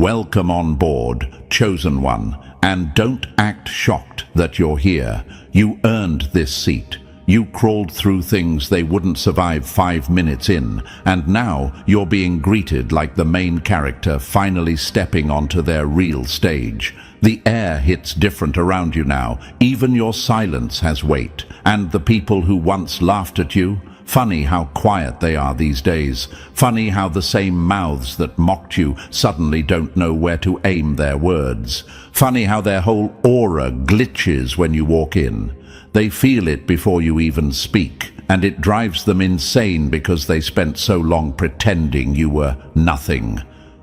Welcome on board, chosen one, and don't act shocked that you're here. You earned this seat. You crawled through things they wouldn't survive 5 minutes in, and now you're being greeted like the main character finally stepping onto their real stage. The air hits different around you now. Even your silence has weight. And the people who once laughed at you, funny how quiet they are these days. Funny how the same mouths that mocked you suddenly don't know where to aim their words. Funny how their whole aura glitches when you walk in. They feel it before you even speak, and it drives them insane because they spent so long pretending you were nothing.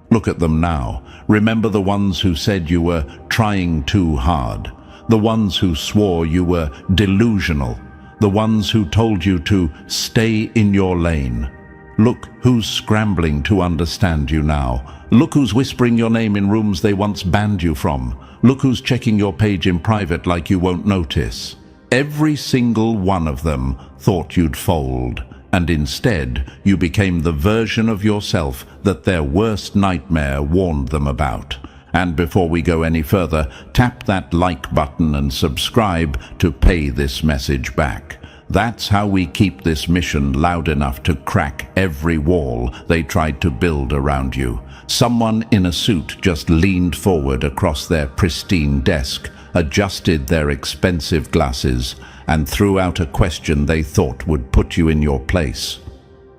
Look at them now. Remember the ones who said you were trying too hard. The ones who swore you were delusional. The ones who told you to stay in your lane. Look who's scrambling to understand you now. Look who's whispering your name in rooms they once banned you from. Look who's checking your page in private like you won't notice. Every single one of them thought you'd fold, and instead you became the version of yourself that their worst nightmare warned them about. And before we go any further, tap that like button and subscribe to pay this message back. That's how we keep this mission loud enough to crack every wall they tried to build around you. Someone in a suit just leaned forward across their pristine desk, adjusted their expensive glasses, and threw out a question they thought would put you in your place.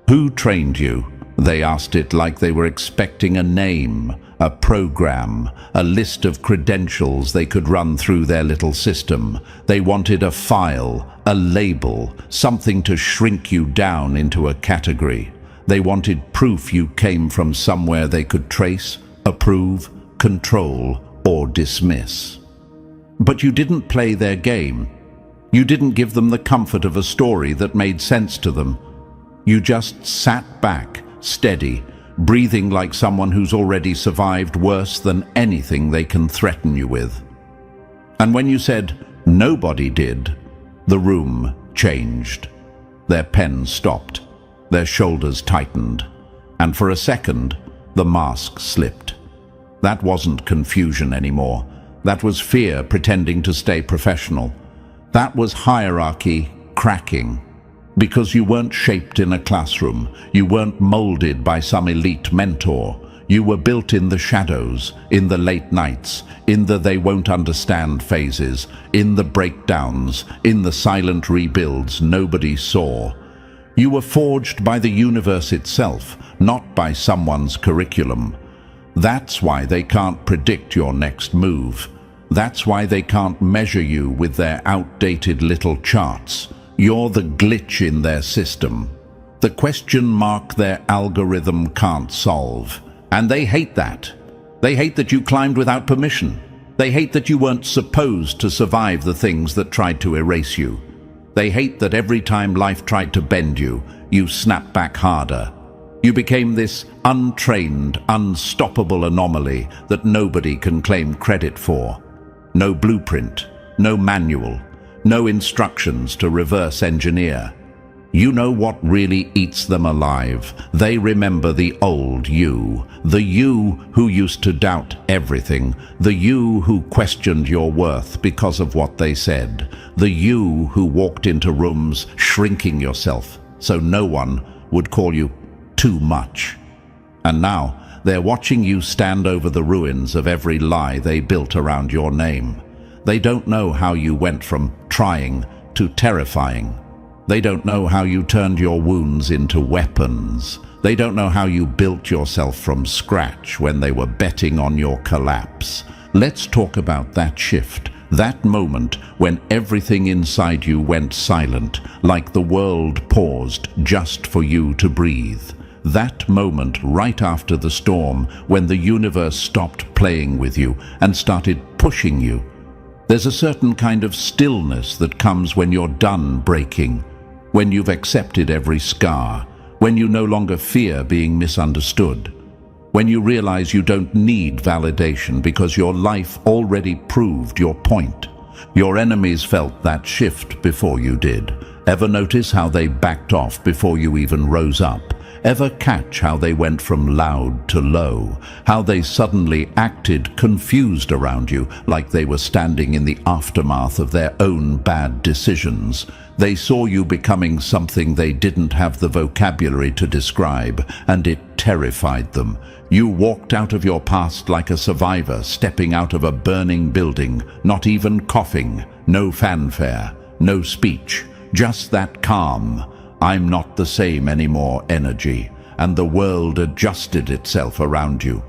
Who trained you? They asked it like they were expecting a name, a program, a list of credentials they could run through their little system. They wanted a file, a label, something to shrink you down into a category. They wanted proof you came from somewhere they could trace, approve, control, or dismiss. But you didn't play their game. You didn't give them the comfort of a story that made sense to them. You just sat back, steady, breathing like someone who's already survived worse than anything they can threaten you with. And when you said, "Nobody did," the room changed. Their pen stopped, their shoulders tightened, and for a second, the mask slipped. That wasn't confusion anymore. That was fear pretending to stay professional. That was hierarchy cracking. Because you weren't shaped in a classroom, you weren't molded by some elite mentor. You were built in the shadows, in the late nights, in the they won't understand phases, in the breakdowns, in the silent rebuilds nobody saw. You were forged by the universe itself, not by someone's curriculum. That's why they can't predict your next move. That's why they can't measure you with their outdated little charts. You're the glitch in their system, the question mark their algorithm can't solve. And they hate that. They hate that you climbed without permission. They hate that you weren't supposed to survive the things that tried to erase you. They hate that every time life tried to bend you, you snapped back harder. You became this untrained, unstoppable anomaly that nobody can claim credit for. No blueprint, no manual, no instructions to reverse engineer. You know what really eats them alive. They remember the old you, the you who used to doubt everything, the you who questioned your worth because of what they said, the you who walked into rooms shrinking yourself so no one would call you too much. And now they're watching you stand over the ruins of every lie they built around your name. They don't know how you went from trying to terrifying. They don't know how you turned your wounds into weapons. They don't know how you built yourself from scratch when they were betting on your collapse. Let's talk about that shift, that moment when everything inside you went silent, like the world paused just for you to breathe. That moment right after the storm, when the universe stopped playing with you and started pushing you. There's a certain kind of stillness that comes when you're done breaking, when you've accepted every scar, when you no longer fear being misunderstood, when you realize you don't need validation because your life already proved your point. Your enemies felt that shift before you did. Ever notice how they backed off before you even rose up? Ever catch how they went from loud to low? How they suddenly acted confused around you, like they were standing in the aftermath of their own bad decisions? They saw you becoming something they didn't have the vocabulary to describe, and it terrified them. You walked out of your past like a survivor stepping out of a burning building, not even coughing, no fanfare, no speech, just that calm, "I'm not the same anymore" energy, and the world adjusted itself around you.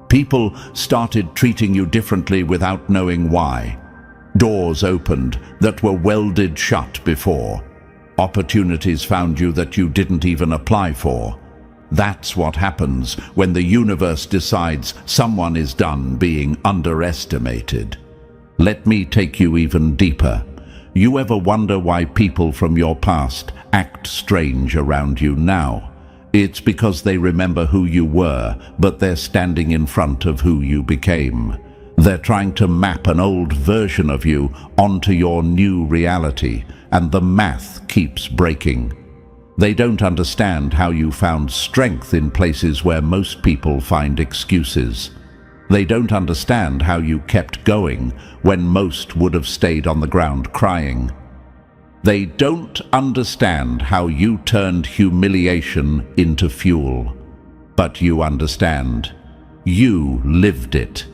People started treating you differently without knowing why. Doors opened that were welded shut before. Opportunities found you that you didn't even apply for. That's what happens when the universe decides someone is done being underestimated. Let me take you even deeper. You ever wonder why people from your past act strange around you now? It's because they remember who you were, but they're standing in front of who you became. They're trying to map an old version of you onto your new reality, and the math keeps breaking. They don't understand how you found strength in places where most people find excuses. They don't understand how you kept going when most would have stayed on the ground crying. They don't understand how you turned humiliation into fuel. But you understand. You lived it.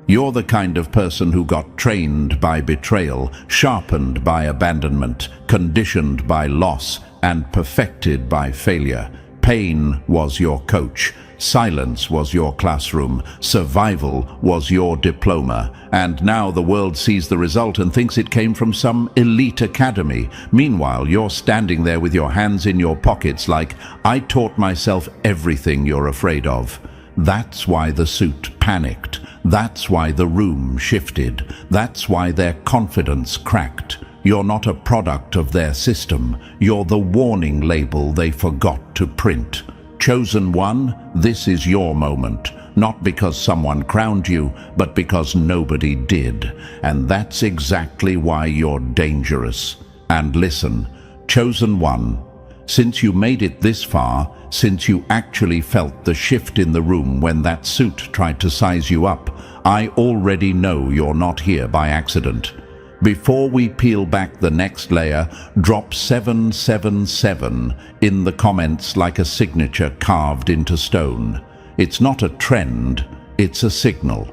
You're the kind of person who got trained by betrayal, sharpened by abandonment, conditioned by loss, and perfected by failure. Pain was your coach. Silence was your classroom. Survival was your diploma. And now the world sees the result and thinks it came from some elite academy. Meanwhile, you're standing there with your hands in your pockets like, "I taught myself everything you're afraid of." That's why the suit panicked. That's why the room shifted. That's why their confidence cracked. You're not a product of their system. You're the warning label they forgot to print. Chosen one, this is your moment. Not because someone crowned you, but because nobody did. And that's exactly why you're dangerous. And listen, chosen one, since you made it this far, since you actually felt the shift in the room when that suit tried to size you up, I already know you're not here by accident. Before we peel back the next layer, drop 777 in the comments like a signature carved into stone. It's not a trend, it's a signal.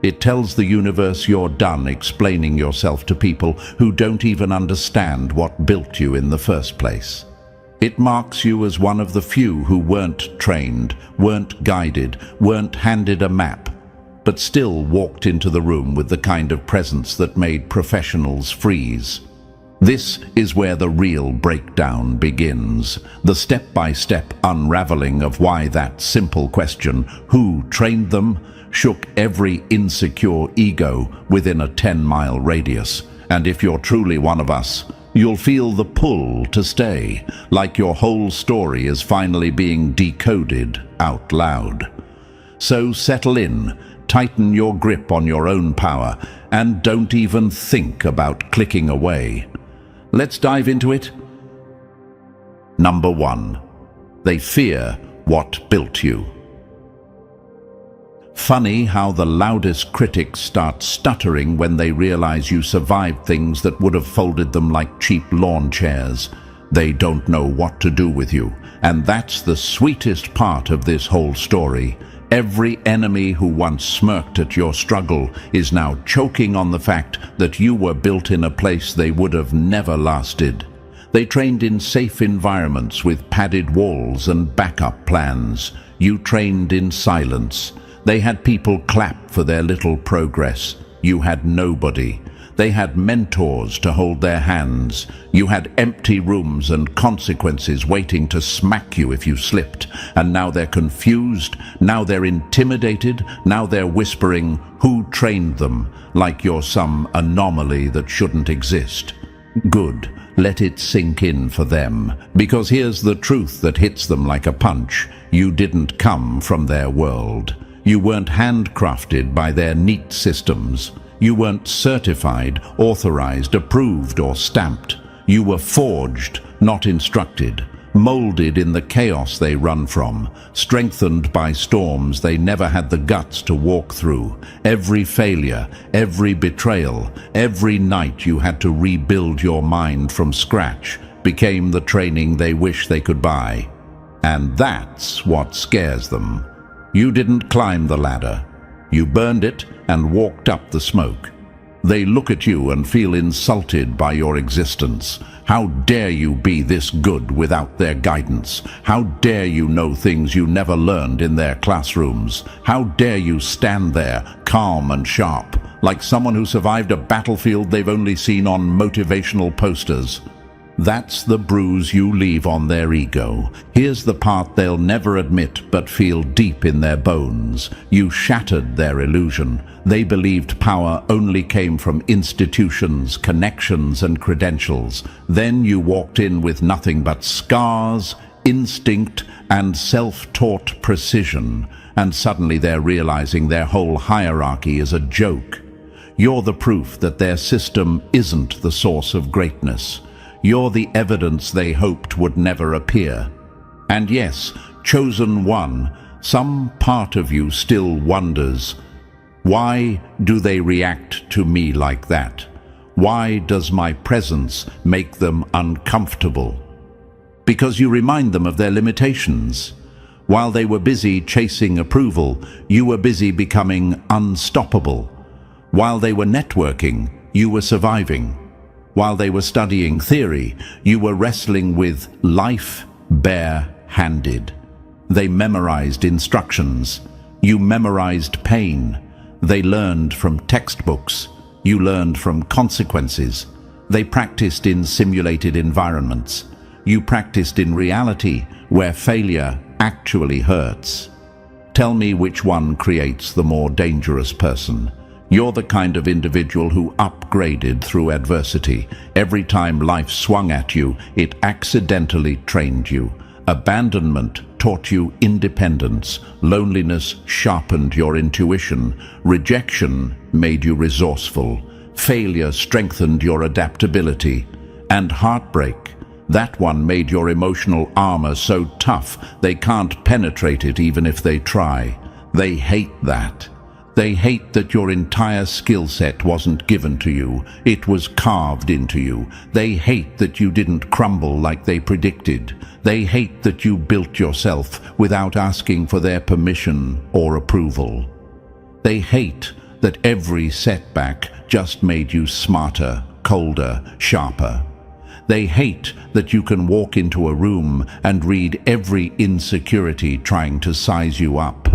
It tells the universe you're done explaining yourself to people who don't even understand what built you in the first place. It marks you as one of the few who weren't trained, weren't guided, weren't handed a map, but still walked into the room with the kind of presence that made professionals freeze. This is where the real breakdown begins, the step-by-step unraveling of why that simple question, "Who trained them?" shook every insecure ego within a 10-mile radius. And if you're truly one of us, you'll feel the pull to stay, like your whole story is finally being decoded out loud. So settle in, tighten your grip on your own power, and don't even think about clicking away. Let's dive into it. Number 1. They fear what built you. Funny how the loudest critics start stuttering when they realize you survived things that would have folded them like cheap lawn chairs. They don't know what to do with you, and that's the sweetest part of this whole story. Every enemy who once smirked at your struggle is now choking on the fact that you were built in a place they would have never lasted. They trained in safe environments with padded walls and backup plans. You trained in silence. They had people clap for their little progress. You had nobody. They had mentors to hold their hands. You had empty rooms and consequences waiting to smack you if you slipped. And now they're confused, now they're intimidated, now they're whispering, "Who trained them?" like you're some anomaly that shouldn't exist. Good. Let it sink in for them. Because here's the truth that hits them like a punch. You didn't come from their world. You weren't handcrafted by their neat systems. You weren't certified, authorized, approved, or stamped. You were forged, not instructed. molded in the chaos they run from, strengthened by storms they never had the guts to walk through. Every failure, every betrayal, every night you had to rebuild your mind from scratch became the training they wish they could buy. And that's what scares them. You didn't climb the ladder. You burned it and walked up the smoke. They look at you and feel insulted by your existence. How dare you be this good without their guidance? How dare you know things you never learned in their classrooms? How dare you stand there, calm and sharp, like someone who survived a battlefield they've only seen on motivational posters? That's the bruise you leave on their ego. Here's the part they'll never admit but feel deep in their bones. You shattered their illusion. They believed power only came from institutions, connections, and credentials. Then you walked in with nothing but scars, instinct, and self-taught precision. And suddenly they're realizing their whole hierarchy is a joke. You're the proof that their system isn't the source of greatness. You're the evidence they hoped would never appear. And yes, chosen one, some part of you still wonders, why do they react to me like that? Why does my presence make them uncomfortable? Because you remind them of their limitations. While they were busy chasing approval, you were busy becoming unstoppable. While they were networking, you were surviving. While they were studying theory, you were wrestling with life bare-handed. They memorized instructions. You memorized pain. They learned from textbooks. You learned from consequences. They practiced in simulated environments. You practiced in reality, where failure actually hurts. Tell me which one creates the more dangerous person. You're the kind of individual who upgraded through adversity. Every time life swung at you, it accidentally trained you. Abandonment taught you independence. Loneliness sharpened your intuition. Rejection made you resourceful. Failure strengthened your adaptability. And heartbreak, that one made your emotional armor so tough they can't penetrate it even if they try. They hate that. They hate that your entire skill set wasn't given to you. It was carved into you. They hate that you didn't crumble like they predicted. They hate that you built yourself without asking for their permission or approval. They hate that every setback just made you smarter, colder, sharper. They hate that you can walk into a room and read every insecurity trying to size you up.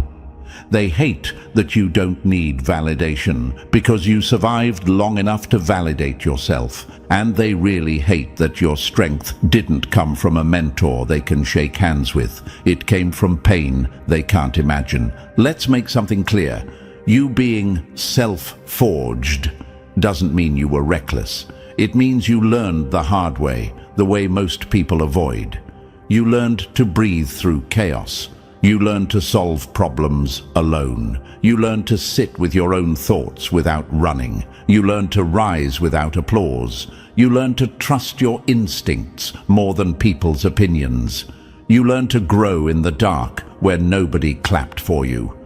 They hate that you don't need validation because you survived long enough to validate yourself. And they really hate that your strength didn't come from a mentor they can shake hands with. It came from pain they can't imagine. Let's make something clear. You being self-forged doesn't mean you were reckless. It means you learned the hard way, the way most people avoid. You learned to breathe through chaos. You learn to solve problems alone. You learn to sit with your own thoughts without running. You learn to rise without applause. You learn to trust your instincts more than people's opinions. You learn to grow in the dark where nobody clapped for you.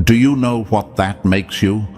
Do you know what that makes you?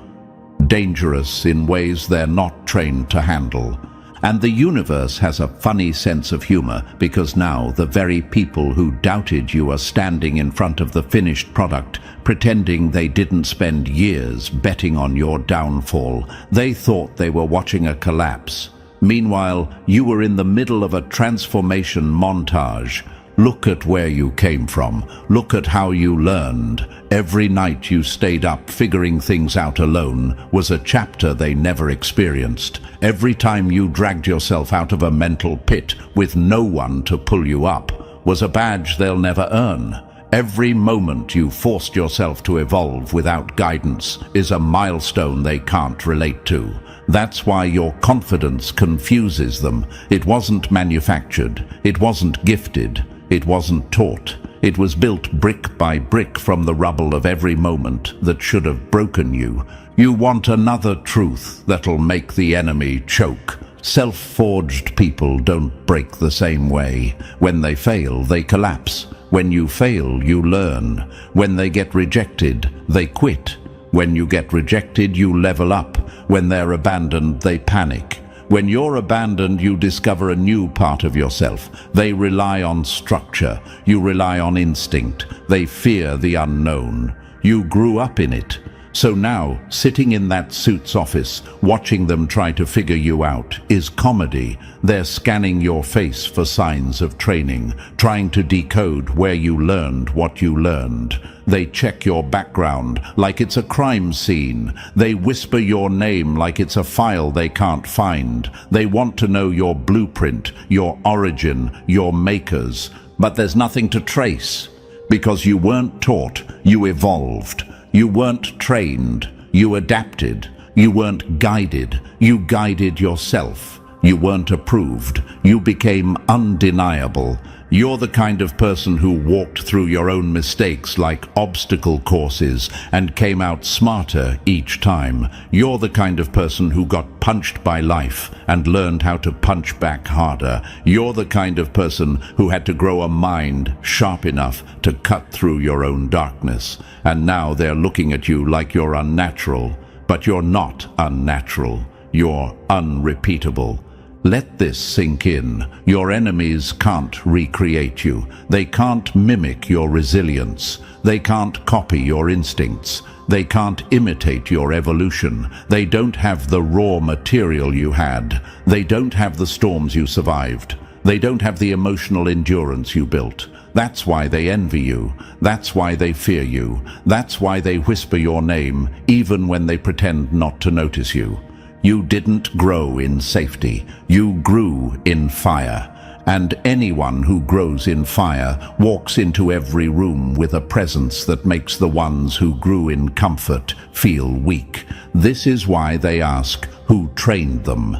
Dangerous in ways they're not trained to handle. And the universe has a funny sense of humor because now the very people who doubted you are standing in front of the finished product, pretending they didn't spend years betting on your downfall. They thought they were watching a collapse. Meanwhile, you were in the middle of a transformation montage. Look at where you came from. Look at how you learned. Every night you stayed up figuring things out alone was a chapter they never experienced. Every time you dragged yourself out of a mental pit with no one to pull you up was a badge they'll never earn. Every moment you forced yourself to evolve without guidance is a milestone they can't relate to. That's why your confidence confuses them. It wasn't manufactured. It wasn't gifted. It wasn't taught. It was built brick by brick from the rubble of every moment that should have broken you. You want another truth that'll make the enemy choke. Self-forged people don't break the same way. When they fail, they collapse. When you fail, you learn. When they get rejected, they quit. When you get rejected, you level up. When they're abandoned, they panic. When you're abandoned, you discover a new part of yourself. They rely on structure. You rely on instinct. They fear the unknown. You grew up in it. So now, sitting in that suit's office, watching them try to figure you out, is comedy. They're scanning your face for signs of training, trying to decode where you learned what you learned. They check your background like it's a crime scene. They whisper your name like it's a file they can't find. They want to know your blueprint, your origin, your makers. But there's nothing to trace, because you weren't taught, you evolved. You weren't trained, you adapted. You weren't guided, you guided yourself. You weren't approved, you became undeniable. You're the kind of person who walked through your own mistakes like obstacle courses and came out smarter each time. You're the kind of person who got punched by life and learned how to punch back harder. You're the kind of person who had to grow a mind sharp enough to cut through your own darkness. And now they're looking at you like you're unnatural. But you're not unnatural. You're unrepeatable. Let this sink in. Your enemies can't recreate you. They can't mimic your resilience. They can't copy your instincts. They can't imitate your evolution. They don't have the raw material you had. They don't have the storms you survived. They don't have the emotional endurance you built. That's why they envy you. That's why they fear you. That's why they whisper your name, even when they pretend not to notice you. You didn't grow in safety. You grew in fire. And anyone who grows in fire walks into every room with a presence that makes the ones who grew in comfort feel weak. This is why they ask, who trained them?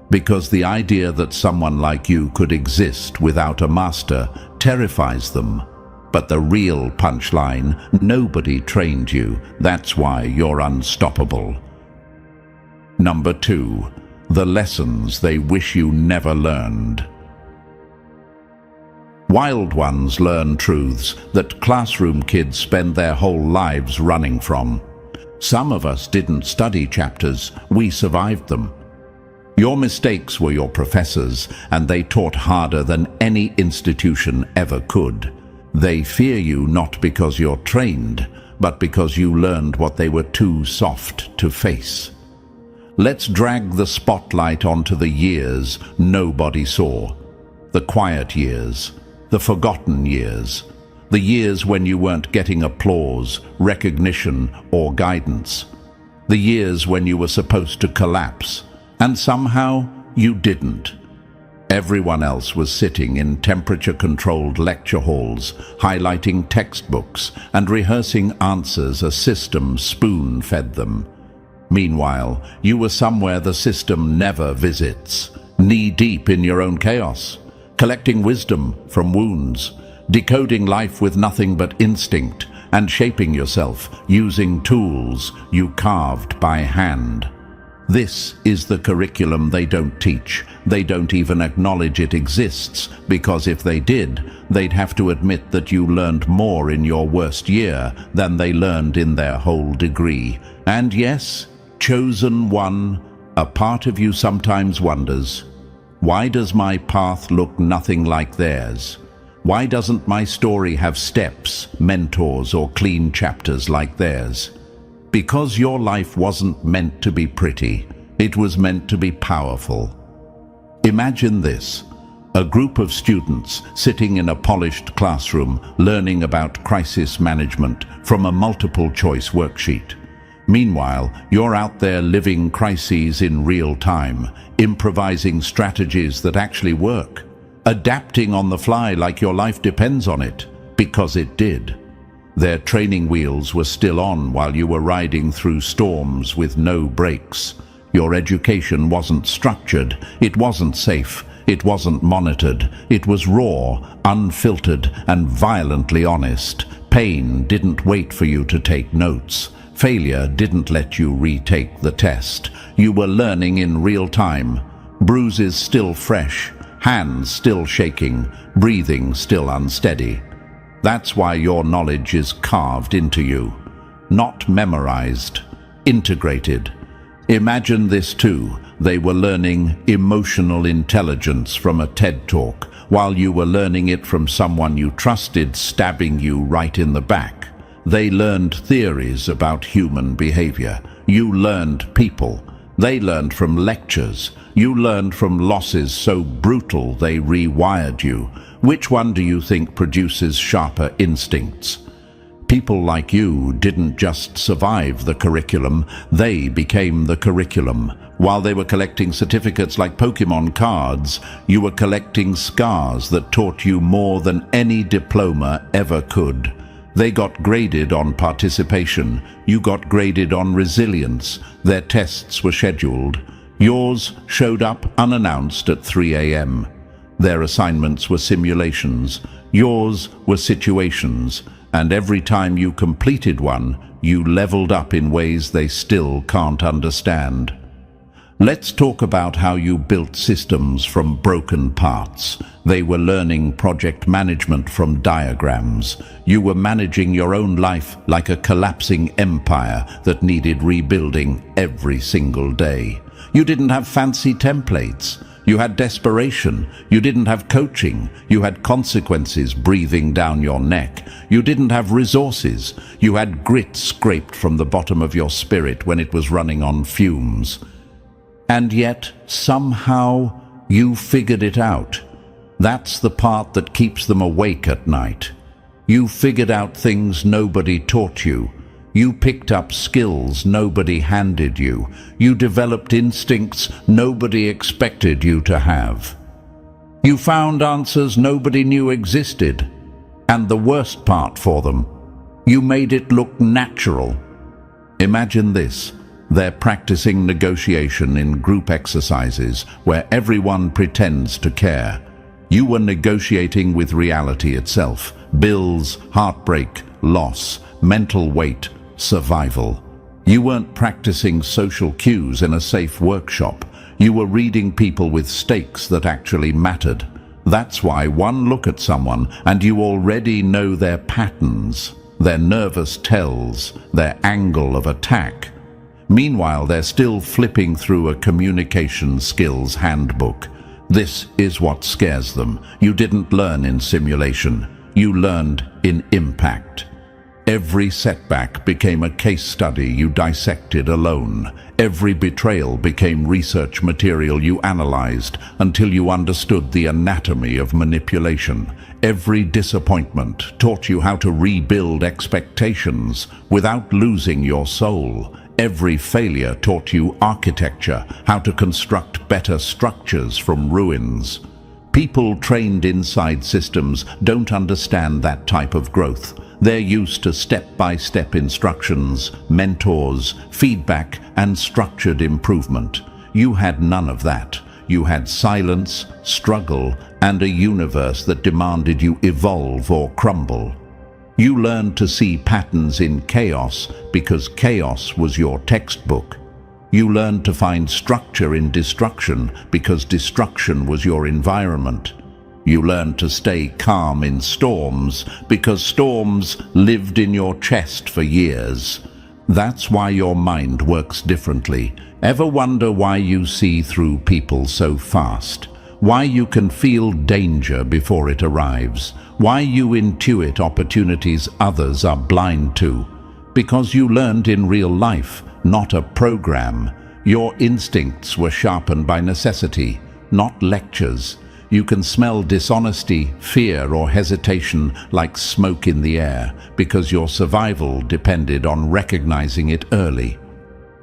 Because the idea that someone like you could exist without a master terrifies them. But the real punchline, nobody trained you. That's why you're unstoppable. Number 2, the lessons they wish you never learned. Wild ones learn truths that classroom kids spend their whole lives running from. Some of us didn't study chapters, we survived them. Your mistakes were your professors, and they taught harder than any institution ever could. They fear you not because you're trained, but because you learned what they were too soft to face. Let's drag the spotlight onto the years nobody saw. The quiet years, the forgotten years, the years when you weren't getting applause, recognition, or guidance. The years when you were supposed to collapse, and somehow you didn't. Everyone else was sitting in temperature-controlled lecture halls, highlighting textbooks and rehearsing answers a system spoon-fed them. Meanwhile, you were somewhere the system never visits, knee-deep in your own chaos, collecting wisdom from wounds, decoding life with nothing but instinct, and shaping yourself using tools you carved by hand. This is the curriculum they don't teach. They don't even acknowledge it exists, because if they did, they'd have to admit that you learned more in your worst year than they learned in their whole degree. And yes, chosen one, a part of you sometimes wonders, why does my path look nothing like theirs? Why doesn't my story have steps, mentors, or clean chapters like theirs? Because your life wasn't meant to be pretty, it was meant to be powerful. Imagine this, a group of students sitting in a polished classroom learning about crisis management from a multiple-choice worksheet. Meanwhile, you're out there living crises in real time, improvising strategies that actually work, adapting on the fly like your life depends on it, because it did. Their training wheels were still on while you were riding through storms with no brakes. Your education wasn't structured, it wasn't safe, it wasn't monitored, it was raw, unfiltered, and violently honest. Pain didn't wait for you to take notes. Failure didn't let you retake the test. You were learning in real time, bruises still fresh, hands still shaking, breathing still unsteady. That's why your knowledge is carved into you, not memorized, integrated. Imagine this too. They were learning emotional intelligence from a TED Talk, while you were learning it from someone you trusted stabbing you right in the back. They learned theories about human behavior. You learned people. They learned from lectures. You learned from losses so brutal they rewired you. Which one do you think produces sharper instincts? People like you didn't just survive the curriculum, they became the curriculum. While they were collecting certificates like Pokemon cards, you were collecting scars that taught you more than any diploma ever could. They got graded on participation, you got graded on resilience. Their tests were scheduled. Yours showed up unannounced at 3 a.m. Their assignments were simulations. Yours were situations. And every time you completed one, you leveled up in ways they still can't understand. Let's talk about how you built systems from broken parts. They were learning project management from diagrams. You were managing your own life like a collapsing empire that needed rebuilding every single day. You didn't have fancy templates. You had desperation. You didn't have coaching. You had consequences breathing down your neck. You didn't have resources. You had grit scraped from the bottom of your spirit when it was running on fumes. And yet, somehow, you figured it out. That's the part that keeps them awake at night. You figured out things nobody taught you. You picked up skills nobody handed you. You developed instincts nobody expected you to have. You found answers nobody knew existed. And the worst part for them, you made it look natural. Imagine this. They're practicing negotiation in group exercises where everyone pretends to care. You were negotiating with reality itself. Bills, heartbreak, loss, mental weight, survival. You weren't practicing social cues in a safe workshop. You were reading people with stakes that actually mattered. That's why one look at someone and you already know their patterns, their nervous tells, their angle of attack. Meanwhile, they're still flipping through a communication skills handbook. This is what scares them. You didn't learn in simulation. You learned in impact. Every setback became a case study you dissected alone. Every betrayal became research material you analyzed until you understood the anatomy of manipulation. Every disappointment taught you how to rebuild expectations without losing your soul. Every failure taught you architecture, how to construct better structures from ruins. People trained inside systems don't understand that type of growth. They're used to step-by-step instructions, mentors, feedback, and structured improvement. You had none of that. You had silence, struggle, and a universe that demanded you evolve or crumble. You learned to see patterns in chaos because chaos was your textbook. You learned to find structure in destruction because destruction was your environment. You learned to stay calm in storms because storms lived in your chest for years. That's why your mind works differently. Ever wonder why you see through people so fast? Why you can feel danger before it arrives? Why you intuit opportunities others are blind to? Because you learned in real life, not a program. Your instincts were sharpened by necessity, not lectures. You can smell dishonesty, fear, or hesitation like smoke in the air because your survival depended on recognizing it early.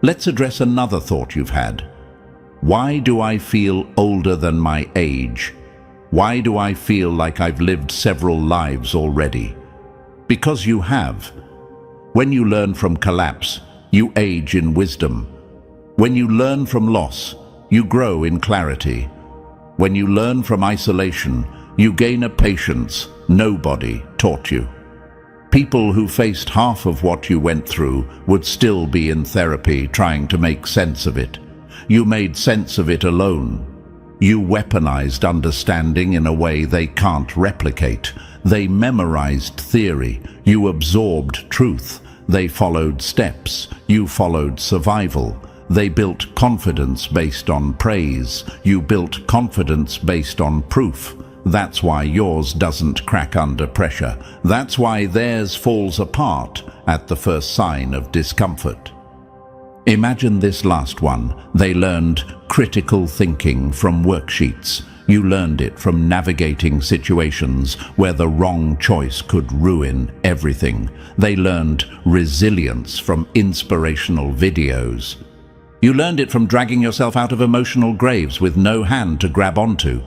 Let's address another thought you've had. Why do I feel older than my age? Why do I feel like I've lived several lives already? Because you have. When you learn from collapse, you age in wisdom. When you learn from loss, you grow in clarity. When you learn from isolation, you gain a patience nobody taught you. People who faced half of what you went through would still be in therapy trying to make sense of it. You made sense of it alone. You weaponized understanding in a way they can't replicate. They memorized theory. You absorbed truth. They followed steps. You followed survival. They built confidence based on praise. You built confidence based on proof. That's why yours doesn't crack under pressure. That's why theirs falls apart at the first sign of discomfort. Imagine this last one. They learned critical thinking from worksheets. You learned it from navigating situations where the wrong choice could ruin everything. They learned resilience from inspirational videos. You learned it from dragging yourself out of emotional graves with no hand to grab onto.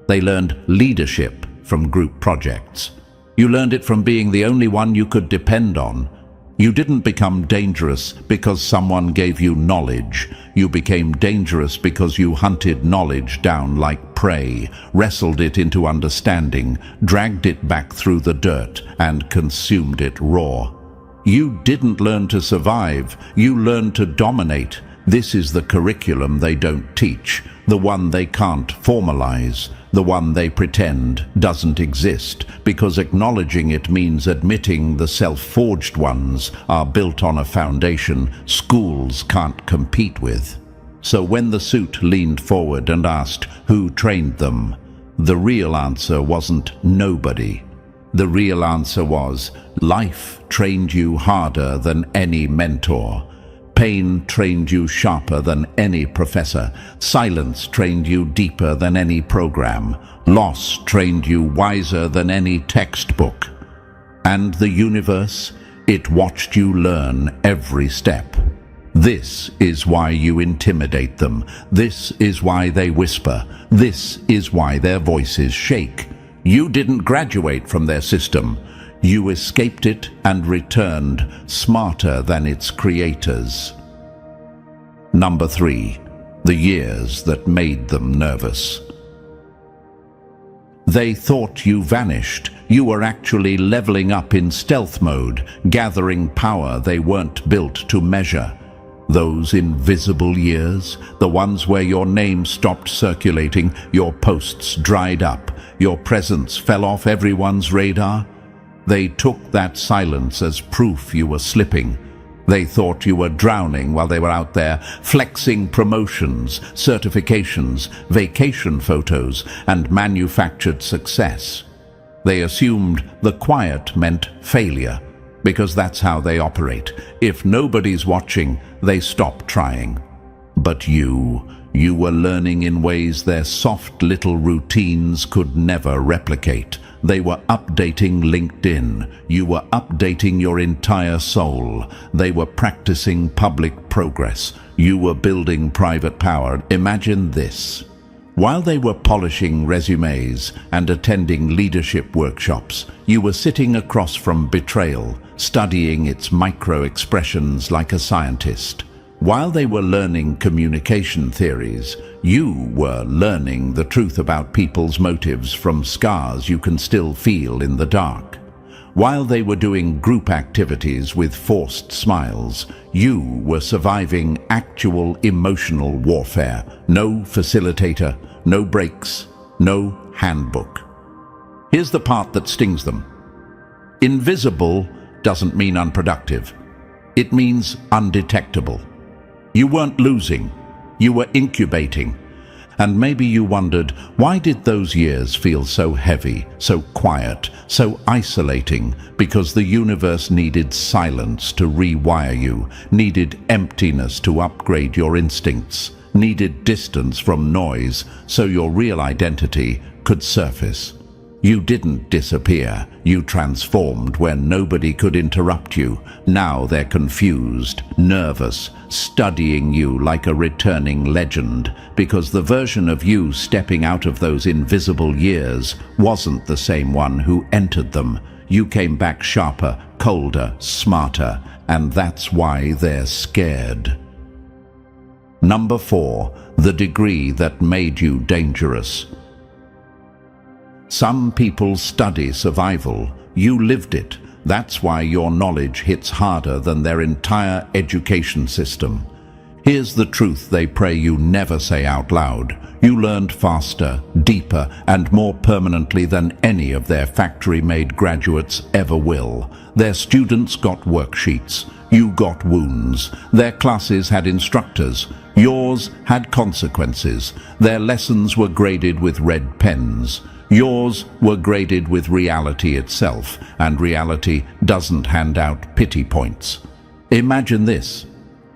They learned leadership from group projects. You learned it from being the only one you could depend on. You didn't become dangerous because someone gave you knowledge. You became dangerous because you hunted knowledge down like prey, wrestled it into understanding, dragged it back through the dirt, and consumed it raw. You didn't learn to survive, you learned to dominate. This is the curriculum they don't teach, the one they can't formalize, the one they pretend doesn't exist, because acknowledging it means admitting the self-forged ones are built on a foundation schools can't compete with. So when the suit leaned forward and asked who trained them, the real answer wasn't nobody. The real answer was life trained you harder than any mentor. Pain trained you sharper than any professor. Silence trained you deeper than any program. Loss trained you wiser than any textbook. And the universe, it watched you learn every step. This is why you intimidate them. This is why they whisper. This is why their voices shake. You didn't graduate from their system. You escaped it and returned smarter than its creators. Number 3, the years that made them nervous. They thought you vanished. You were actually leveling up in stealth mode, gathering power they weren't built to measure. Those invisible years, the ones where your name stopped circulating, your posts dried up, your presence fell off everyone's radar. They took that silence as proof you were slipping. They thought you were drowning while they were out there, flexing promotions, certifications, vacation photos, and manufactured success. They assumed the quiet meant failure, because that's how they operate. If nobody's watching, they stop trying. But you were learning in ways their soft little routines could never replicate. They were updating LinkedIn. You were updating your entire soul. They were practicing public progress. You were building private power. Imagine this. While they were polishing resumes and attending leadership workshops, you were sitting across from betrayal, studying its micro-expressions like a scientist. While they were learning communication theories, you were learning the truth about people's motives from scars you can still feel in the dark. While they were doing group activities with forced smiles, you were surviving actual emotional warfare. No facilitator, no breaks, no handbook. Here's the part that stings them. Invisible doesn't mean unproductive. It means undetectable. You weren't losing, you were incubating. And maybe you wondered, why did those years feel so heavy, so quiet, so isolating? Because the universe needed silence to rewire you, needed emptiness to upgrade your instincts, needed distance from noise so your real identity could surface. You didn't disappear, you transformed when nobody could interrupt you. Now they're confused, nervous, studying you like a returning legend, because the version of you stepping out of those invisible years wasn't the same one who entered them. You came back sharper, colder, smarter, and that's why they're scared. Number 4, the degree that made you dangerous. Some people study survival. You lived it. That's why your knowledge hits harder than their entire education system. Here's the truth they pray you never say out loud. You learned faster, deeper, and more permanently than any of their factory-made graduates ever will. Their students got worksheets. You got wounds. Their classes had instructors. Yours had consequences. Their lessons were graded with red pens. Yours were graded with reality itself, and reality doesn't hand out pity points. Imagine this.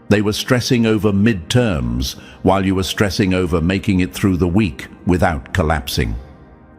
They were stressing over midterms while you were stressing over making it through the week without collapsing.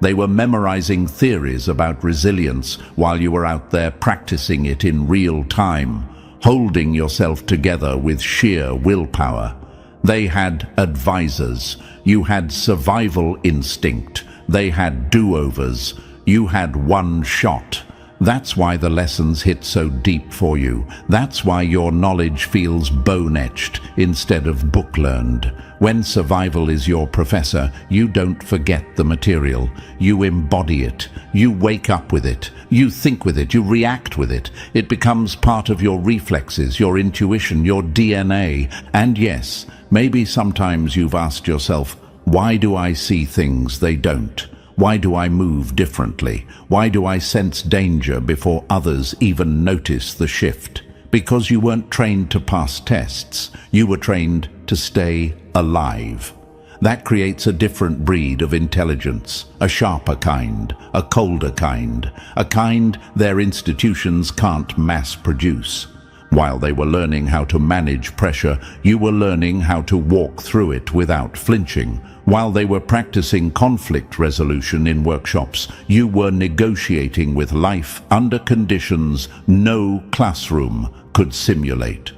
They were memorizing theories about resilience while you were out there practicing it in real time, holding yourself together with sheer willpower. They had advisors. You had survival instinct. They had do-overs. You had one shot. That's why the lessons hit so deep for you. That's why your knowledge feels bone-etched instead of book-learned. When survival is your professor, you don't forget the material. You embody it. You wake up with it. You think with it. You react with it. It becomes part of your reflexes, your intuition, your DNA. And yes, maybe sometimes you've asked yourself, why do I see things they don't? Why do I move differently? Why do I sense danger before others even notice the shift? Because you weren't trained to pass tests. You were trained to stay alive. That creates a different breed of intelligence, a sharper kind, a colder kind, a kind their institutions can't mass produce. While they were learning how to manage pressure, you were learning how to walk through it without flinching. While they were practicing conflict resolution in workshops, you were negotiating with life under conditions no classroom could simulate.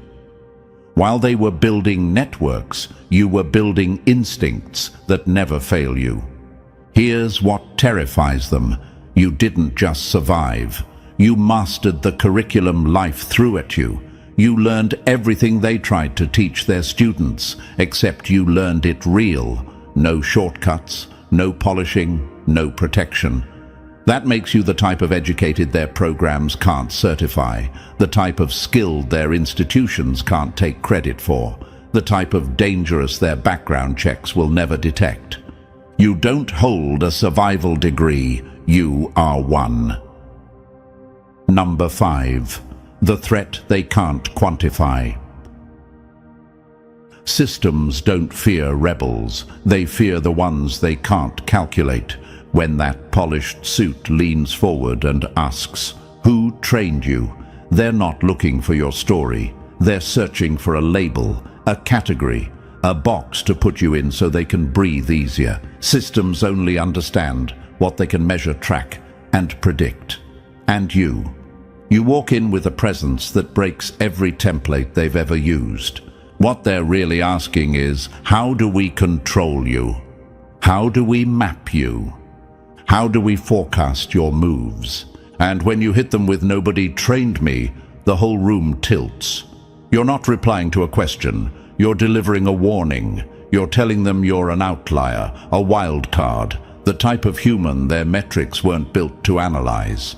While they were building networks, you were building instincts that never fail you. Here's what terrifies them. You didn't just survive. You mastered the curriculum life threw at you. You learned everything they tried to teach their students, except you learned it real. No shortcuts, no polishing, no protection. That makes you the type of educated their programs can't certify, the type of skilled their institutions can't take credit for, the type of dangerous their background checks will never detect. You don't hold a survival degree, you are one. Number 5. The threat they can't quantify. Systems don't fear rebels, they fear the ones they can't calculate. When that polished suit leans forward and asks, "Who trained you?" they're not looking for your story. They're searching for a label, a category, a box to put you in so they can breathe easier. Systems only understand what they can measure, track, and predict. And you walk in with a presence that breaks every template they've ever used. What they're really asking is, how do we control you? How do we map you? How do we forecast your moves? And when you hit them with "nobody trained me," the whole room tilts. You're not replying to a question. You're delivering a warning. You're telling them you're an outlier, a wild card, the type of human their metrics weren't built to analyze.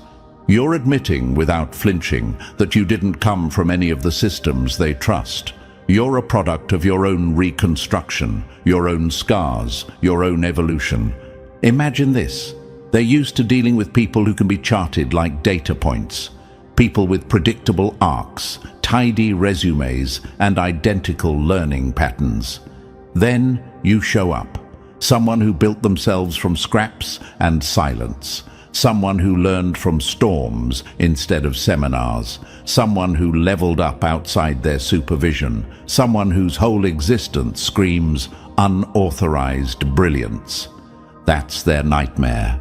You're admitting without flinching that you didn't come from any of the systems they trust. You're a product of your own reconstruction, your own scars, your own evolution. Imagine this. They're used to dealing with people who can be charted like data points. People with predictable arcs, tidy resumes, and identical learning patterns. Then you show up. Someone who built themselves from scraps and silence. Someone who learned from storms instead of seminars. Someone who leveled up outside their supervision. Someone whose whole existence screams unauthorized brilliance. That's their nightmare.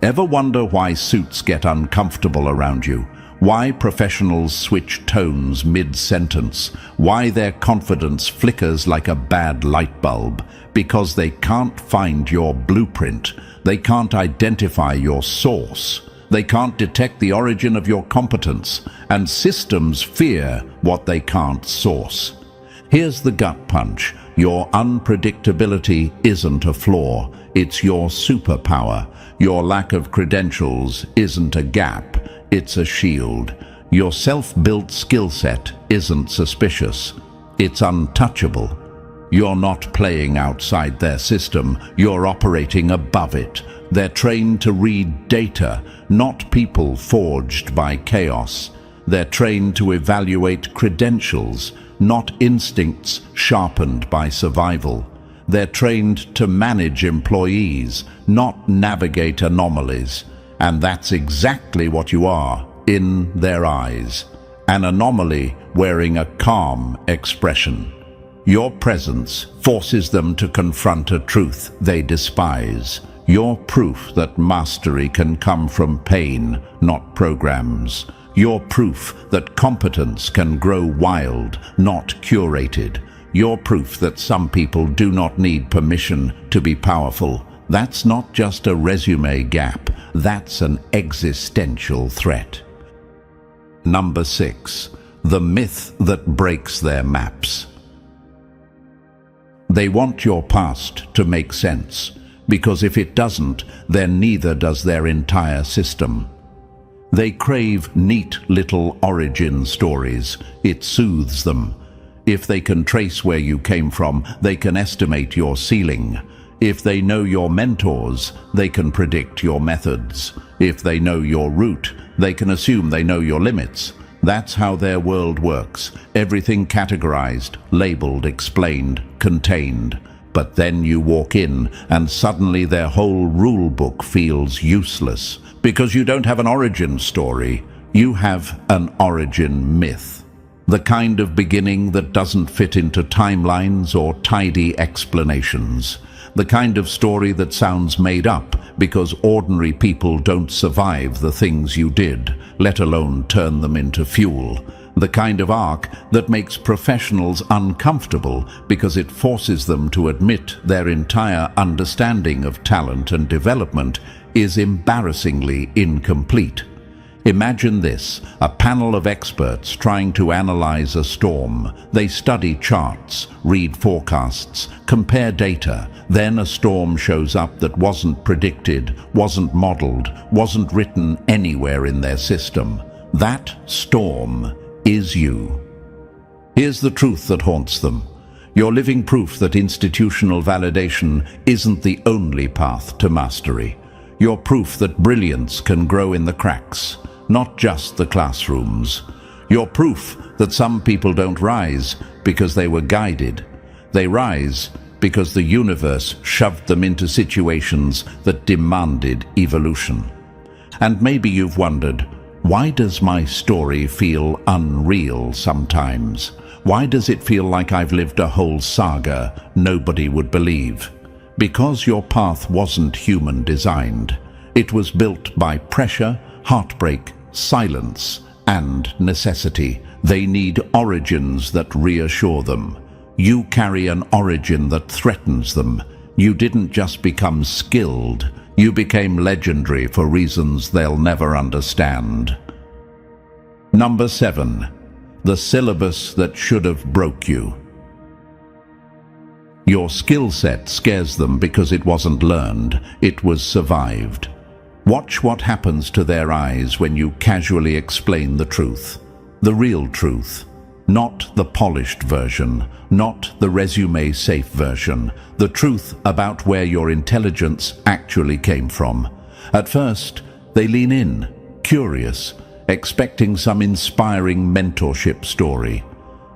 Ever wonder why suits get uncomfortable around you? Why professionals switch tones mid-sentence? Why their confidence flickers like a bad light bulb? Because they can't find your blueprint. They can't identify your source. They can't detect the origin of your competence. And systems fear what they can't source. Here's the gut punch. Your unpredictability isn't a flaw. It's your superpower. Your lack of credentials isn't a gap. It's a shield. Your self-built skill set isn't suspicious. It's untouchable. You're not playing outside their system, you're operating above it. They're trained to read data, not people forged by chaos. They're trained to evaluate credentials, not instincts sharpened by survival. They're trained to manage employees, not navigate anomalies. And that's exactly what you are, in their eyes. An anomaly wearing a calm expression. Your presence forces them to confront a truth they despise. You're proof that mastery can come from pain, not programs. You're proof that competence can grow wild, not curated. You're proof that some people do not need permission to be powerful. That's not just a resume gap, that's an existential threat. Number 6. The myth that breaks their maps. They want your past to make sense, because if it doesn't, then neither does their entire system. They crave neat little origin stories. It soothes them. If they can trace where you came from, they can estimate your ceiling. If they know your mentors, they can predict your methods. If they know your route, they can assume they know your limits. That's how their world works. Everything categorized, labeled, explained, contained. But then you walk in, and suddenly their whole rule book feels useless. Because you don't have an origin story, you have an origin myth. The kind of beginning that doesn't fit into timelines or tidy explanations. The kind of story that sounds made up because ordinary people don't survive the things you did, let alone turn them into fuel. The kind of arc that makes professionals uncomfortable because it forces them to admit their entire understanding of talent and development is embarrassingly incomplete. Imagine this, a panel of experts trying to analyze a storm. They study charts, read forecasts, compare data. Then a storm shows up that wasn't predicted, wasn't modeled, wasn't written anywhere in their system. That storm is you. Here's the truth that haunts them. You're living proof that institutional validation isn't the only path to mastery. You're proof that brilliance can grow in the cracks, not just the classrooms. You're proof that some people don't rise because they were guided. They rise because the universe shoved them into situations that demanded evolution. And maybe you've wondered, why does my story feel unreal sometimes? Why does it feel like I've lived a whole saga nobody would believe? Because your path wasn't human designed. It was built by pressure, heartbreak, silence, and necessity. They need origins that reassure them. You carry an origin that threatens them. You didn't just become skilled, you became legendary for reasons they'll never understand. Number 7. The syllabus that should have broke you. Your skill set scares them because it wasn't learned, it was survived. Watch what happens to their eyes when you casually explain the truth. The real truth. Not the polished version, not the resume-safe version. The truth about where your intelligence actually came from. At first, they lean in, curious, expecting some inspiring mentorship story.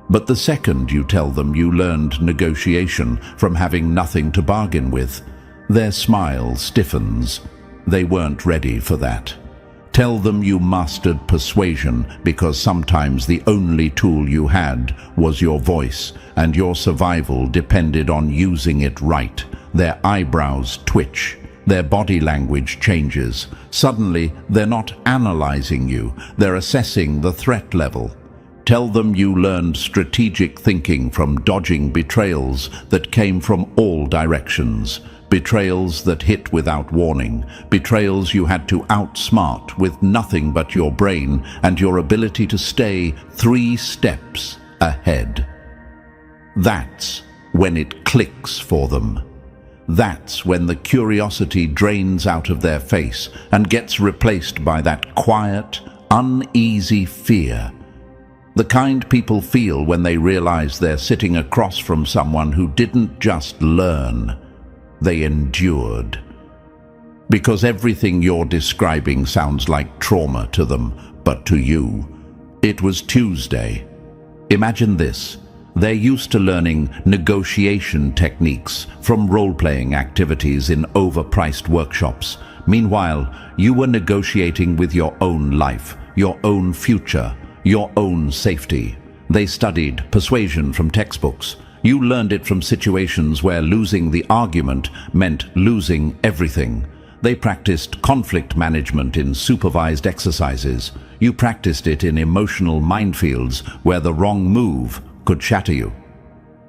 But the second you tell them you learned negotiation from having nothing to bargain with, their smile stiffens. They weren't ready for that. Tell them you mastered persuasion because sometimes the only tool you had was your voice, and your survival depended on using it right. Their eyebrows twitch. Their body language changes. Suddenly, they're not analyzing you. They're assessing the threat level. Tell them you learned strategic thinking from dodging betrayals that came from all directions. Betrayals that hit without warning. Betrayals you had to outsmart with nothing but your brain and your ability to stay 3 steps ahead. That's when it clicks for them. That's when the curiosity drains out of their face and gets replaced by that quiet, uneasy fear. The kind people feel when they realize they're sitting across from someone who didn't just learn, they endured. Because everything you're describing sounds like trauma to them, but to you, it was Tuesday. Imagine this. They're used to learning negotiation techniques from role-playing activities in overpriced workshops. Meanwhile, you were negotiating with your own life, your own future, your own safety. They studied persuasion from textbooks. You learned it from situations where losing the argument meant losing everything. They practiced conflict management in supervised exercises. You practiced it in emotional minefields where the wrong move could shatter you.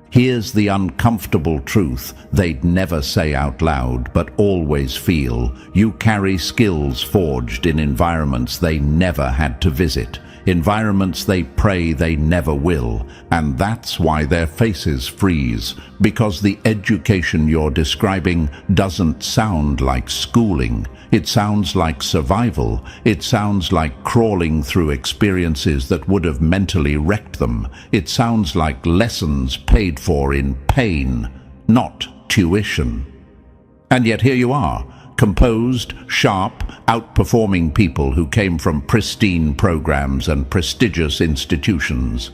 Here's the uncomfortable truth they'd never say out loud, but always feel. You carry skills forged in environments they never had to visit, environments they pray they never will, and that's why their faces freeze, because the education you're describing doesn't sound like schooling. It sounds like survival. It sounds like crawling through experiences that would have mentally wrecked them. It sounds like lessons paid for in pain, not tuition. And yet here you are, composed, sharp, outperforming people who came from pristine programs and prestigious institutions.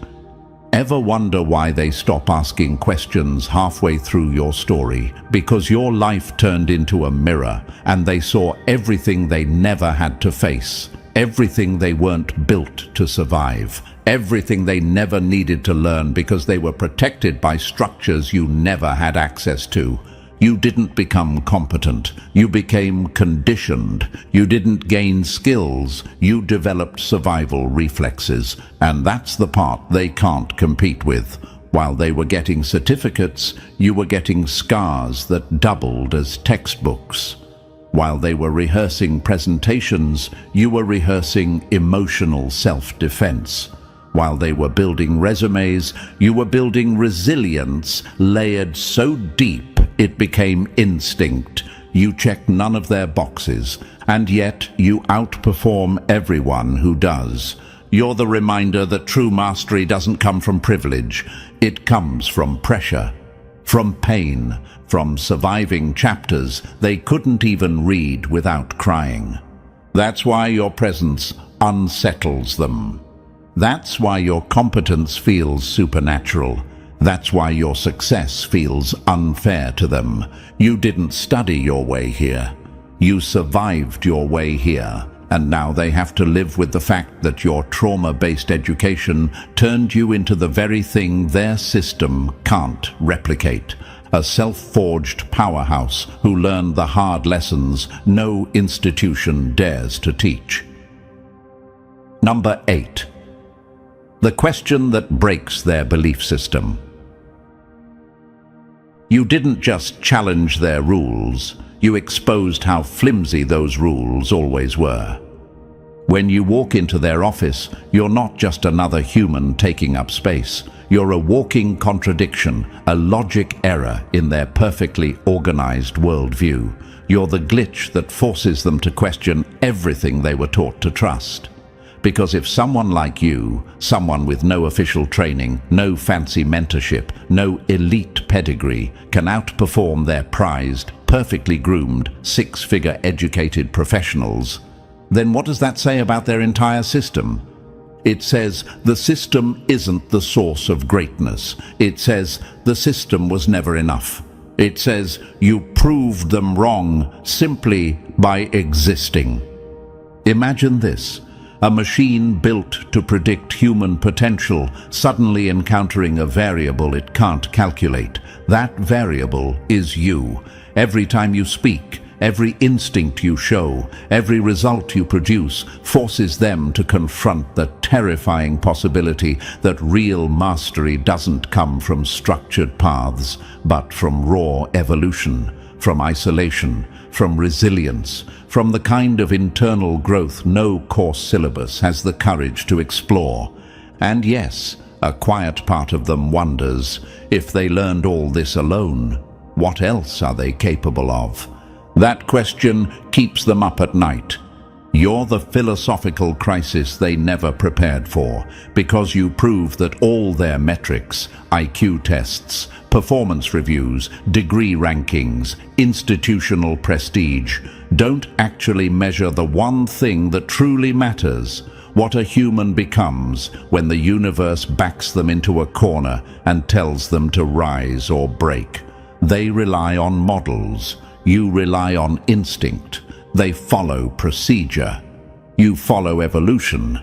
Ever wonder why they stop asking questions halfway through your story? Because your life turned into a mirror and they saw everything they never had to face, everything they weren't built to survive, everything they never needed to learn because they were protected by structures you never had access to. You didn't become competent. You became conditioned. You didn't gain skills. You developed survival reflexes. And that's the part they can't compete with. While they were getting certificates, you were getting scars that doubled as textbooks. While they were rehearsing presentations, you were rehearsing emotional self-defense. While they were building resumes, you were building resilience layered so deep it became instinct. You check none of their boxes, and yet you outperform everyone who does. You're the reminder that true mastery doesn't come from privilege. It comes from pressure, from pain, from surviving chapters they couldn't even read without crying. That's why your presence unsettles them. That's why your competence feels supernatural. That's why your success feels unfair to them. You didn't study your way here. You survived your way here. And now they have to live with the fact that your trauma-based education turned you into the very thing their system can't replicate. A self-forged powerhouse who learned the hard lessons no institution dares to teach. Number 8. The question that breaks their belief system. You didn't just challenge their rules, you exposed how flimsy those rules always were. When you walk into their office, you're not just another human taking up space. You're a walking contradiction, a logic error in their perfectly organized worldview. You're the glitch that forces them to question everything they were taught to trust. Because if someone like you, someone with no official training, no fancy mentorship, no elite pedigree, can outperform their prized, perfectly groomed, six-figure educated professionals, then what does that say about their entire system? It says the system isn't the source of greatness. It says the system was never enough. It says you proved them wrong simply by existing. Imagine this. A machine built to predict human potential suddenly encountering a variable it can't calculate. That variable is you. Every time you speak, every instinct you show, every result you produce forces them to confront the terrifying possibility that real mastery doesn't come from structured paths, but from raw evolution, from isolation, from resilience, from the kind of internal growth no course syllabus has the courage to explore. And yes, a quiet part of them wonders, if they learned all this alone, what else are they capable of? That question keeps them up at night. You're the philosophical crisis they never prepared for, because you prove that all their metrics, IQ tests, performance reviews, degree rankings, institutional prestige, don't actually measure the one thing that truly matters: what a human becomes when the universe backs them into a corner and tells them to rise or break. They rely on models. You rely on instinct. They follow procedure. You follow evolution.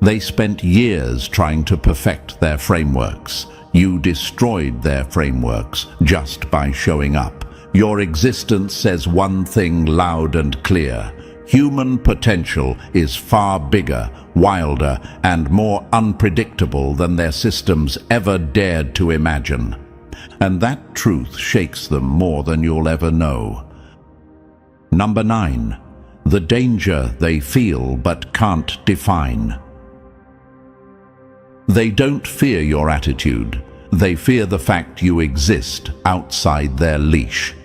They spent years trying to perfect their frameworks. You destroyed their frameworks just by showing up. Your existence says one thing loud and clear: human potential is far bigger, wilder, and more unpredictable than their systems ever dared to imagine. And that truth shakes them more than you'll ever know. Number 9. The danger they feel but can't define. They don't fear your attitude. They fear the fact you exist outside their leash.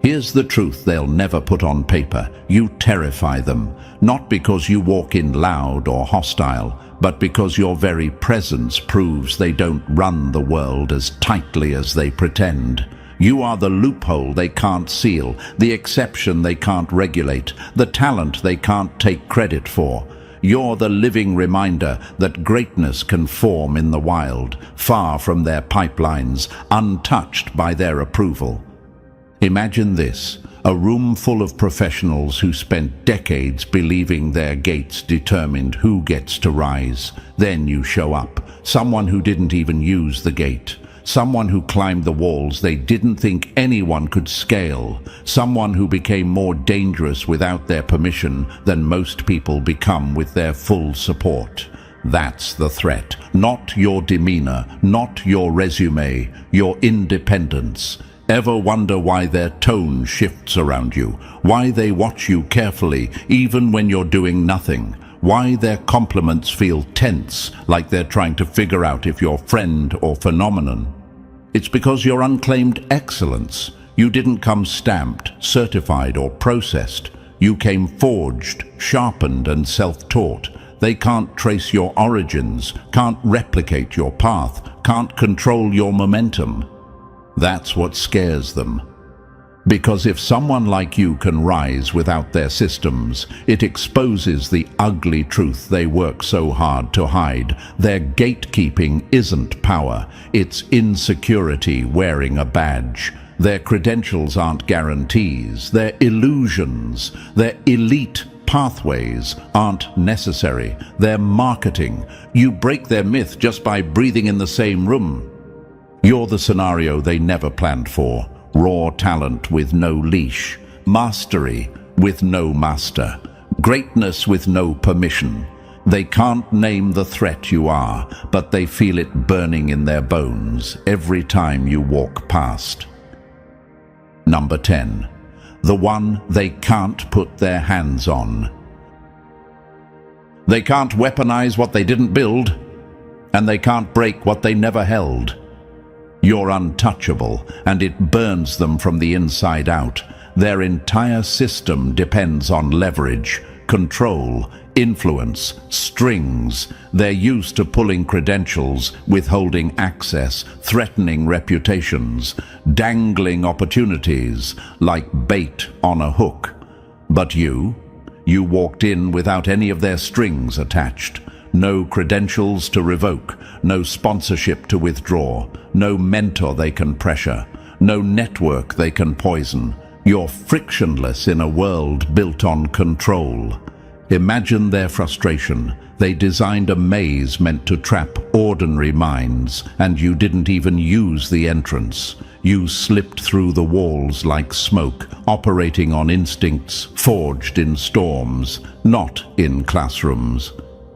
Here's the truth they'll never put on paper: you terrify them, not because you walk in loud or hostile, but because your very presence proves they don't run the world as tightly as they pretend. You are the loophole they can't seal, the exception they can't regulate, the talent they can't take credit for. You're the living reminder that greatness can form in the wild, far from their pipelines, untouched by their approval. Imagine this: a room full of professionals who spent decades believing their gates determined who gets to rise. Then you show up, someone who didn't even use the gate, someone who climbed the walls they didn't think anyone could scale, someone who became more dangerous without their permission than most people become with their full support. That's the threat, not your demeanor, not your resume, your independence. Ever wonder why their tone shifts around you? Why they watch you carefully even when you're doing nothing? Why their compliments feel tense, like they're trying to figure out if you're friend or phenomenon? It's because you're unclaimed excellence. You didn't come stamped, certified, or processed. You came forged, sharpened, and self-taught. They can't trace your origins, can't replicate your path, can't control your momentum. That's what scares them. Because if someone like you can rise without their systems, it exposes the ugly truth they work so hard to hide. Their gatekeeping isn't power, it's insecurity wearing a badge. Their credentials aren't guarantees, they're illusions. Their elite pathways aren't necessary, they're marketing. You break their myth just by breathing in the same room. You're the scenario they never planned for: raw talent with no leash, mastery with no master, greatness with no permission. They can't name the threat you are, but they feel it burning in their bones every time you walk past. Number 10. The one they can't put their hands on. They can't weaponize what they didn't build, and they can't break what they never held. You're untouchable, and it burns them from the inside out. Their entire system depends on leverage, control, influence, strings. They're used to pulling credentials, withholding access, threatening reputations, dangling opportunities like bait on a hook. But you walked in without any of their strings attached. No credentials to revoke, no sponsorship to withdraw, no mentor they can pressure, no network they can poison. You're frictionless in a world built on control. Imagine their frustration. They designed a maze meant to trap ordinary minds, and you didn't even use the entrance. You slipped through the walls like smoke, operating on instincts forged in storms, not in classrooms.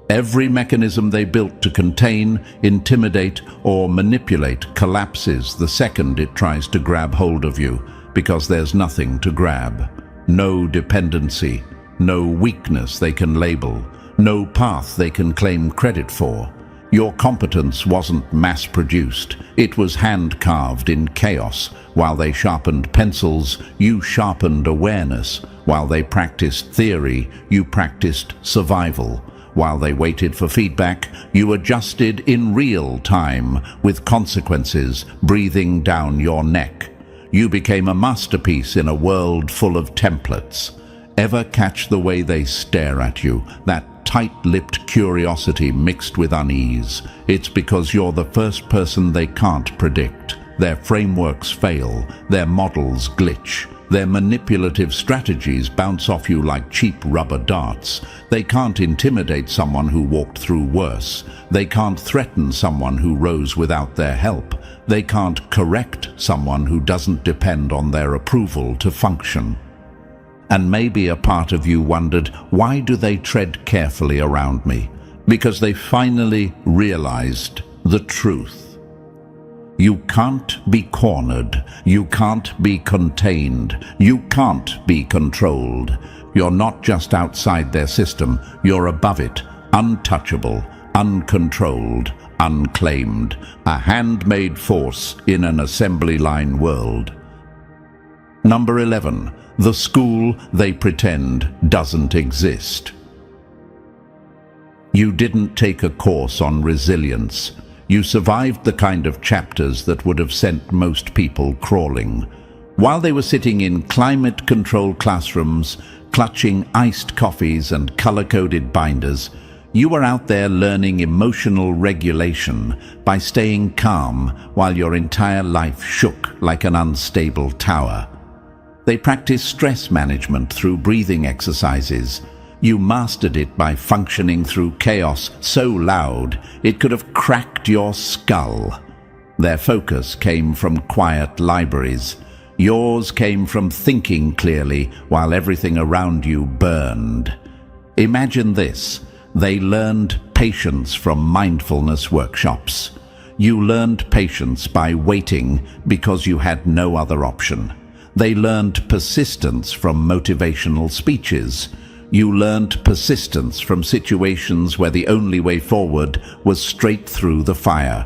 Every mechanism they built to contain, intimidate, or manipulate collapses the second it tries to grab hold of you, because there's nothing to grab. No dependency, no weakness they can label, no path they can claim credit for. Your competence wasn't mass-produced. It was hand-carved in chaos. While they sharpened pencils, you sharpened awareness. While they practiced theory, you practiced survival. While they waited for feedback, you adjusted in real time, with consequences breathing down your neck. You became a masterpiece in a world full of templates. Ever catch the way they stare at you, that tight-lipped curiosity mixed with unease? It's because you're the first person they can't predict. Their frameworks fail, their models glitch. Their manipulative strategies bounce off you like cheap rubber darts. They can't intimidate someone who walked through worse. They can't threaten someone who rose without their help. They can't correct someone who doesn't depend on their approval to function. And maybe a part of you wondered, why do they tread carefully around me? Because they finally realized the truth. You can't be cornered. You can't be contained. You can't be controlled. You're not just outside their system. You're above it, untouchable, uncontrolled, unclaimed, a handmade force in an assembly line world. Number 11. The school they pretend doesn't exist. You didn't take a course on resilience. You survived the kind of chapters that would have sent most people crawling. While they were sitting in climate-controlled classrooms, clutching iced coffees and color-coded binders, you were out there learning emotional regulation by staying calm while your entire life shook like an unstable tower. They practiced stress management through breathing exercises. You mastered it by functioning through chaos so loud it could have cracked your skull. Their focus came from quiet libraries. Yours came from thinking clearly while everything around you burned. Imagine this. They learned patience from mindfulness workshops. You learned patience by waiting because you had no other option. They learned persistence from motivational speeches. You learned persistence from situations where the only way forward was straight through the fire.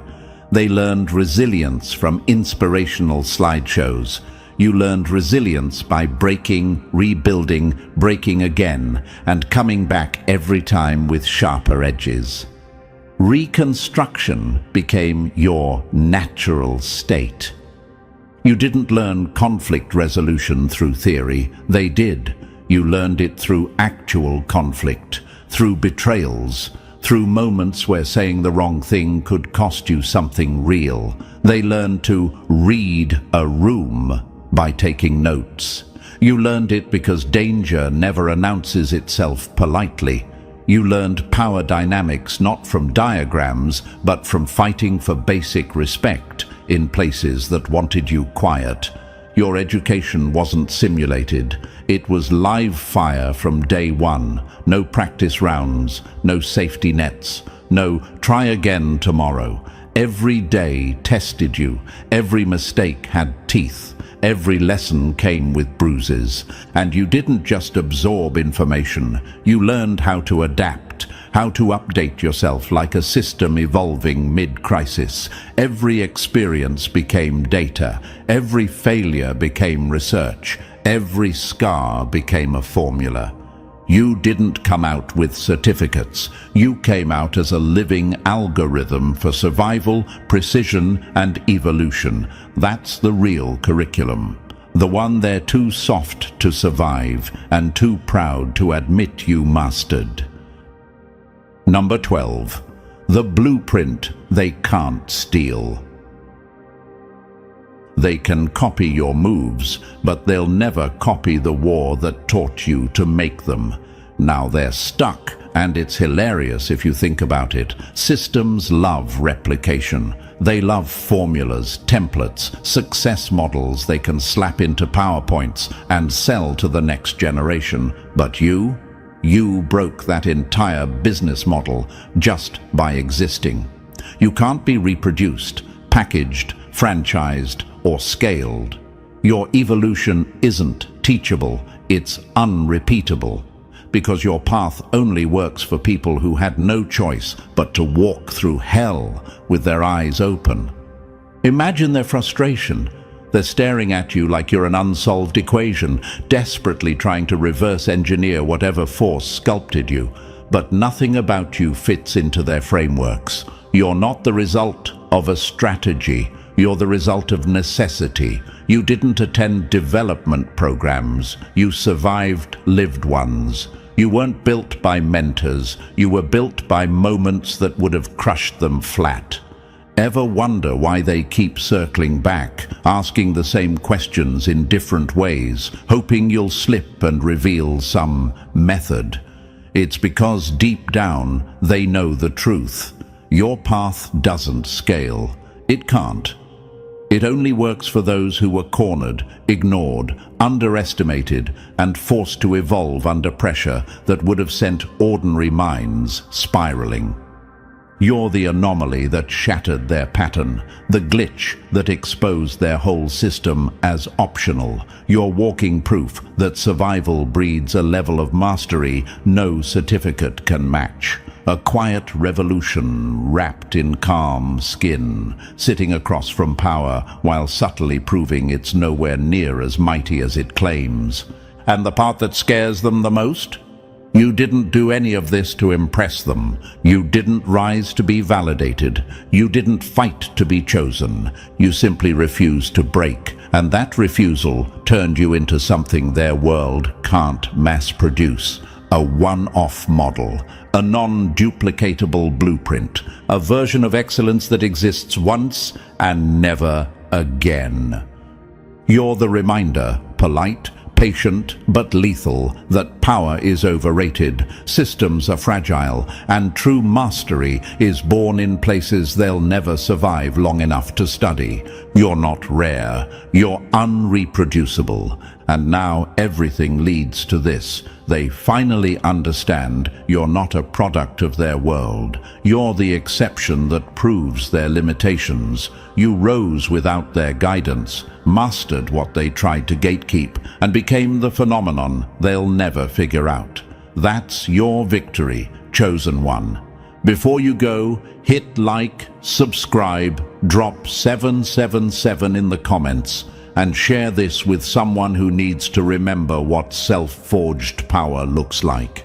They learned resilience from inspirational slideshows. You learned resilience by breaking, rebuilding, breaking again, and coming back every time with sharper edges. Reconstruction became your natural state. You didn't learn conflict resolution through theory. They did. You learned it through actual conflict, through betrayals, through moments where saying the wrong thing could cost you something real. They learned to read a room by taking notes. You learned it because danger never announces itself politely. You learned power dynamics not from diagrams, but from fighting for basic respect in places that wanted you quiet. Your education wasn't simulated. It was live fire from day one. No practice rounds, no safety nets, no try again tomorrow. Every day tested you. Every mistake had teeth. Every lesson came with bruises. And you didn't just absorb information. You learned how to adapt, how to update yourself like a system evolving mid-crisis. Every experience became data. Every failure became research. Every scar became a formula. You didn't come out with certificates. You came out as a living algorithm for survival, precision, and evolution. That's the real curriculum. The one they're too soft to survive and too proud to admit you mastered. Number 12. The blueprint they can't steal. They can copy your moves, but they'll never copy the war that taught you to make them. Now they're stuck, and it's hilarious if you think about it. Systems love replication. They love formulas, templates, success models they can slap into PowerPoints and sell to the next generation. But you broke that entire business model just by existing. You can't be reproduced, packaged, franchised, or scaled. Your evolution isn't teachable, it's unrepeatable. because your path only works for people who had no choice but to walk through hell with their eyes open. Imagine their frustration. They're staring at you like you're an unsolved equation, desperately trying to reverse engineer whatever force sculpted you. But nothing about you fits into their frameworks. You're not the result of a strategy. You're the result of necessity. You didn't attend development programs. You survived lived ones. You weren't built by mentors. You were built by moments that would have crushed them flat. Ever wonder why they keep circling back, asking the same questions in different ways, hoping you'll slip and reveal some method? It's because deep down they know the truth. Your path doesn't scale. It can't. It only works for those who were cornered, ignored, underestimated, and forced to evolve under pressure that would have sent ordinary minds spiraling. You're the anomaly that shattered their pattern, the glitch that exposed their whole system as optional. You're walking proof that survival breeds a level of mastery no certificate can match. A quiet revolution wrapped in calm skin, sitting across from power while subtly proving it's nowhere near as mighty as it claims. And the part that scares them the most? You didn't do any of this to impress them. You didn't rise to be validated. You didn't fight to be chosen. You simply refused to break, and that refusal turned you into something their world can't mass produce. A one-off model, a non-duplicatable blueprint, a version of excellence that exists once and never again. You're the reminder, polite, patient, but lethal, that power is overrated, systems are fragile, and true mastery is born in places they'll never survive long enough to study. You're not rare, you're unreproducible. And now everything leads to this. They finally understand you're not a product of their world. You're the exception that proves their limitations. You rose without their guidance, mastered what they tried to gatekeep, and became the phenomenon they'll never figure out. That's your victory, chosen one. Before you go, hit like, subscribe, drop 777 in the comments, and share this with someone who needs to remember what self-forged power looks like.